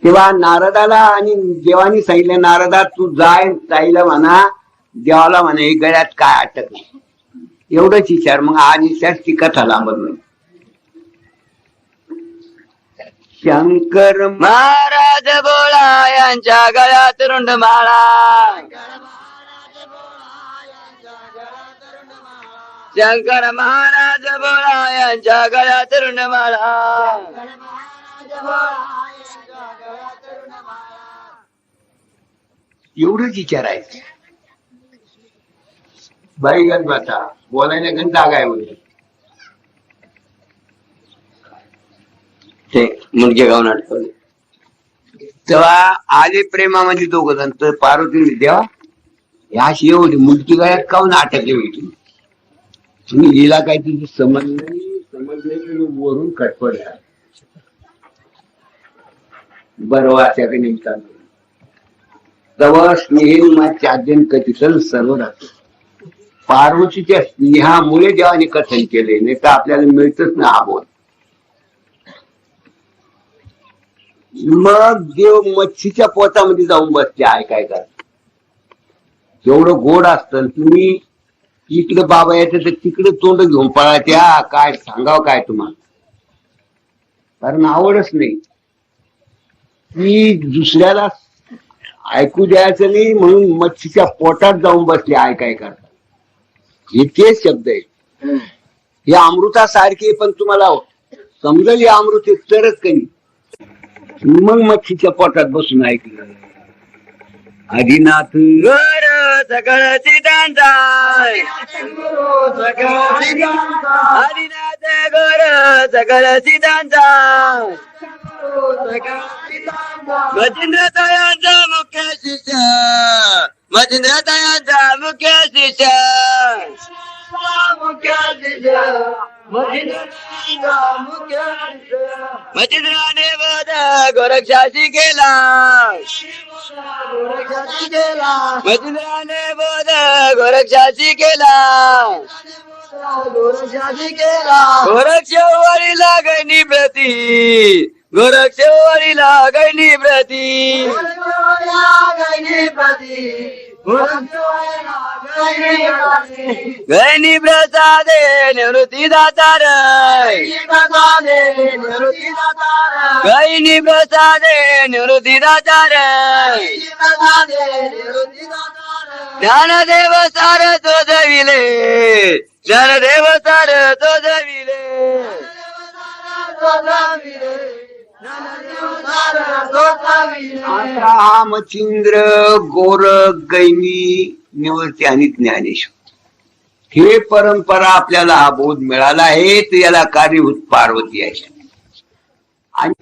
तेव्हा नारदाला आणि देवानी सांगितलं, नारदा तू जायला म्हणा देवाला म्हणा हे गळ्यात काय अटकलं, एवढंच विचार. मग आज विचार ती कथा लांबत नाही. शंकर महाराज बोळा यांच्या गळ्यात रुंडमाळा, शंकर महाराज बोळा यांच्या गळ्यात रुंडमाळा. एवढंच विचारायचं. बाई गण बसा बोलायला गण जागा आहे म्हणजे ते मुलगे गाऊन आठवले. तेव्हा आले प्रेमामध्ये दोघ जण. तर पार्वती देवा ह्याशी एवढी मुलगी गळ्यात काऊन अटकले होती, तुम्ही लिहिला काय तुझी समजले की वरून खटपट बरं वाच्याकडे निघतात. तेव्हा स्नेही आद्यन कथिसन सर्व राहतो. पार्वतीच्या स्नेहामुळे देवाने कथन केले, नाही तर आपल्याला मिळतच ना हा बोल. मग देव मच्छीच्या पोटामध्ये जाऊन बसते. काय एवढं गोड असतं, तुम्ही इकडे बाबा येते तर तिकडे तोंड घेऊन पळायच्या. काय सांगावं काय तुम्हाला, कारण आवडच नाही. ती दुसऱ्याला ऐकू द्यायचं नाही म्हणून मच्छीच्या पोटात जाऊन बसले. काय करतात हे तेच शब्द आहेत. हे अमृतासारखे, पण तुम्हाला समजेल हे अमृत तरच काही. मग मच्छीच्या पोटात बसून ऐकलं. आदिनाथ गोर सकळ चितांचा, आदिनाथ गोर सकळ चितांचा, मच्छिंद्र तयांचा मुख्य शिष्य, मच्छिंद्र तयांचा मुख्य शिष्य, मच्छिंद्राने वध गोरक्षाशी केला, मच्छिंद्राने वध गोरक्षाशी केला, गोरक्षवरीला गैनी प्रती, गोरक्षवरीला गैनी प्रती, गैनी प्रसादे निवृत्ती दातार, गैनी प्रसादे निवृत्ती दातार, ज्ञानदेव सार तो जविले, ज्ञानदेव सार तो जविले, आता हा मच्छिंद्र गोरख गैनी निवृत्ती आणि ज्ञानेश्वर हे परंपरा आपल्याला हा बोध मिळाला आहे. तर याला कार्यभूत पार्वती आहे. आणि